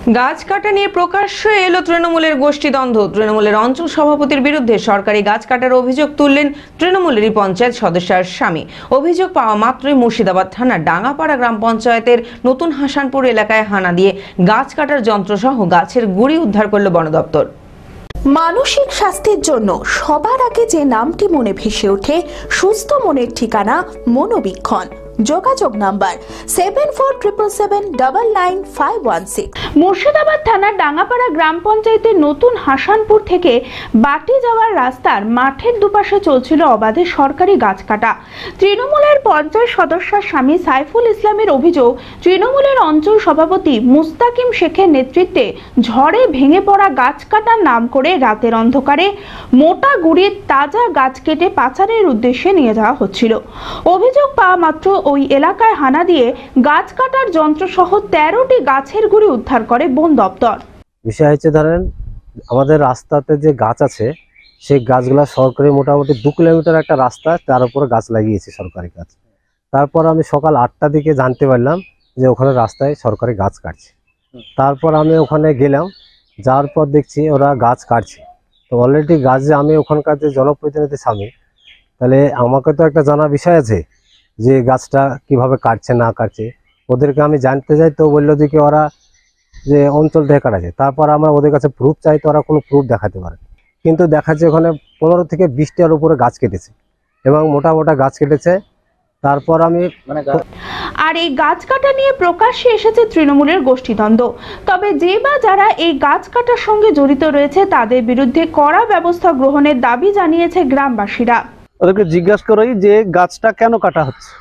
গাছ কাটা নিয়ে প্রকাশ্যে এলো তৃণমূলের গোষ্ঠীদ্বন্দ্ব। তৃণমূলের অঞ্চল সভাপতির বিরুদ্ধে সরকারি গাছ কাটার অভিযোগ তুললেন তৃণমূলেরই পঞ্চায়েত সদস্যের স্বামী। অভিযোগ পাওয়া মাত্রই মুর্শিদাবাদ থানার ডাঙ্গাপাড়া গ্রাম পঞ্চায়েতের নতুন হাসানপুর এলাকায় হানা দিয়ে গাছ কাটার যন্ত্রসহ গাছের গুড়ি উদ্ধার করল বন দপ্তর। মানসিক স্বাস্থ্যের জন্য সবার আগে যে নামটি মনে ভেসে ওঠে, সুস্থ মনের ঠিকানা মনোবীক্ষণ। যোগাযোগ নাম্বার 7477799516। মুর্শিদাবাদ থানার ডাঙ্গাপাড়া গ্রাম পঞ্চায়েতের নতুন হাসানপুর থেকে বাটি যাওয়ার রাস্তার মাঠের দুপাশে চলছিল অবাধে সরকারি গাছ কাটা। তৃণমূলের পঞ্চায়েত সদস্যের স্বামী সাইফুল ইসলামের অভিযোগ, তৃণমূলের অঞ্চল সভাপতি মুস্তাকিম শেখের নেতৃত্বে ঝড়ে ভেঙে পড়া গাছ কাটার নাম করে রাতের অন্ধকারে মোটা গুড়ির তাজা গাছ কেটে পাচারের উদ্দেশ্যে নিয়ে যাওয়া হচ্ছিল। অভিযোগ পাওয়া মাত্র ওই এলাকায় হানা দিয়ে গাছ কাটার যন্ত্র সহ 13টি গাছের গুড়ি উদ্ধার করে বন দপ্তর। বিষয় হচ্ছে, ধরেন আমাদের রাস্তাতে যে গাছ আছে সেই গাছগুলা সরকারি মোটামুটি 2 কিলোমিটার একটা রাস্তা, তার উপরে গাছ লাগিয়েছে সরকারি গাছ। তারপর আমি সকাল 8টার দিকে জানতে পারলাম যে ওখানে রাস্তায় সরকারি গাছ কাটছে। তারপর আমি ওখানে গেলাম, যাওয়ার পর দেখছি ওরা গাছ কাটছে। তো অলরেডি গাছ যে আমি ওখানকার যে জনপ্রতিনিধি স্বামী, তাহলে আমাকে তো একটা জানা বিষয় আছে যে গাছটা কিভাবে কাটছে না কাটছে। ওদেরকে আমি জানতে যাই, তো বললো দিকে ওরা যে অঞ্চল থেকে কাটাছে। তারপর আমরা ওদের কাছে প্রুফ চাই, তো ওরা কোনো প্রুফ দেখাতে পারে, কিন্তু দেখাচ্ছে ওখানে 15 থেকে 20টার উপরে গাছ কেটেছে এবং মোটা মোটা গাছ কেটেছে। তারপর আমি আর এই গাছ কাটা নিয়ে প্রকাশ্যে এসেছে তৃণমূলের গোষ্ঠীদ্বন্দ্ব। তবে যে বা যারা এই গাছ কাটার সঙ্গে জড়িত রয়েছে তাদের বিরুদ্ধে কড়া ব্যবস্থা গ্রহণের দাবি জানিয়েছে গ্রামবাসীরা। ওদেরকে জিজ্ঞাসা করি যে গাছটা কেন কাটা হচ্ছে।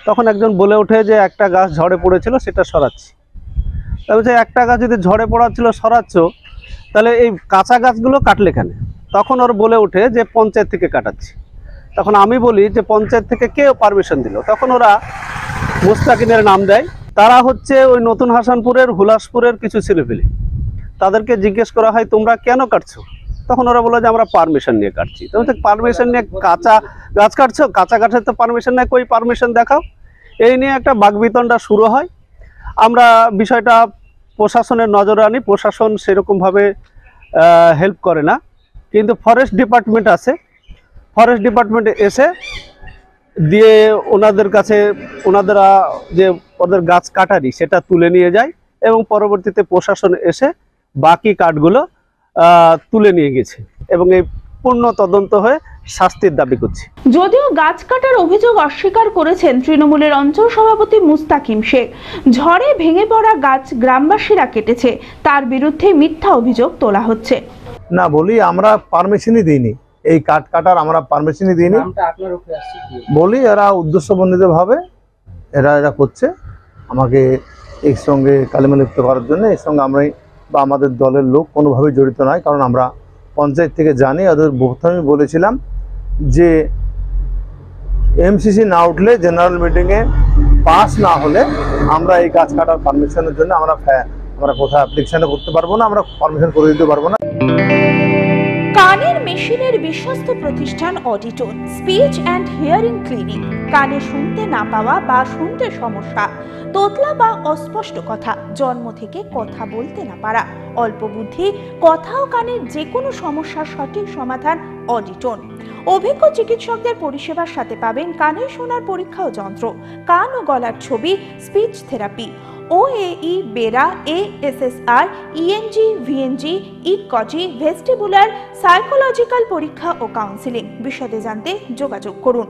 তখন একজন বলে ওঠে যে একটা গাছ ঝড়ে পড়েছিল, সেটা সরাচ্ছি। তবে যে একটা গাছ যদি ঝড়ে পড়া ছিল সরাচ্ছ, তাহলে এই কাঁচা গাছগুলো কাটলে কেন? তখন ওর বলে ওঠে যে পঞ্চায়েত থেকে কাটাচ্ছি। তখন আমি বলি যে পঞ্চায়েত থেকে কে পারমিশন দিল? তখন ওরা মুস্তাকিমের নাম দেয়। তারা হচ্ছে ওই নতুন হাসানপুরের হুলাসপুরের কিছু ছেলেপেলে। তাদেরকে জিজ্ঞেস করা হয় তোমরা কেন কাটছো? তখন ওরা বলে যে আমরা পারমিশন নিয়ে কাটছি। তখন পারমিশন নিয়ে কাঁচা গাছ কাটছো? কাঁচা গাছের তো পারমিশন নেই, কই পারমিশন দেখাও। এই নিয়ে একটা বাকবিতণ্ডা শুরু হয়। আমরা বিষয়টা প্রশাসনের নজরে আনি, প্রশাসন সেরকমভাবে হেল্প করে না। কিন্তু ফরেস্ট ডিপার্টমেন্ট আছে, ফরেস্ট ডিপার্টমেন্টে এসে দিয়ে ওনাদের কাছে ওনারা যে ওদের গাছ কাটারি সেটা তুলে নিয়ে যায় এবং পরবর্তীতে প্রশাসন এসে বাকি কাঠগুলো তুলে নিয়ে গেছে এবং এই পূর্ণ তদন্ত হয়ে শাস্তির দাবি করছে। যদিও গাছ কাটার অভিযোগ অস্বীকার করেছেন তৃণমূলের অঞ্চল সভাপতি মুস্তাকিম শেখ। ঝড়ে ভেঙে পড়া গাছ গ্রামবাসীরা কেটেছে, তার বিরুদ্ধে মিথ্যা অভিযোগ তোলা হচ্ছে। না বলি, আমরা পারমিশনই দিইনি, এই কাঠ কাটার আমরা পারমিশনই দিইনি বলি। এরা উদ্দেশ্যমণ্ডিত ভাবে এরা করছে আমাকে এর সঙ্গে কালিমালিপ্ত করার জন্য। এর সঙ্গে আমরাই বা আমাদের দলের লোক কোনোভাবেই জড়িত নয়, কারণ আমরা পঞ্চায়েত থেকে জানি। ওদের প্রথমে বলেছিলাম যে এমসিসি না উঠলে, জেনারেল মিটিংয়ে পাস না হলে আমরা এই গাছ কাটার পারমিশনের জন্য আমরা কোথাও অ্যাপ্লিকেশন করতে পারবো না, আমরা পারমিশন করে দিতে পারবো না। কানের মেশিনের বিশ্বস্ত প্রতিষ্ঠান Auditone speech and hearing clinic. কানে শুনতে না পাওয়া বা শুনতে সমস্যা, তোতলা বা অস্পষ্ট কথা, জন্ম থেকে কথা বলতে না পারা, অল্প বুদ্ধি, কথা ও কানের যে কোনো সমস্যার সঠিক সমাধান অডিটোন। অভিজ্ঞ চিকিৎসকদের পরিষেবার সাথে পাবেন কানে শোনার পরীক্ষা ও যন্ত্র, কান ও গলার ছবি, speech therapy, OAE, BERA, ASSR, ENG, VNG, ইকজি, ভেস্টিবুলার, সাইকোলজিক্যাল পরীক্ষা ও কাউন্সিলিং। বিশদে জানতে যোগাযোগ করুন।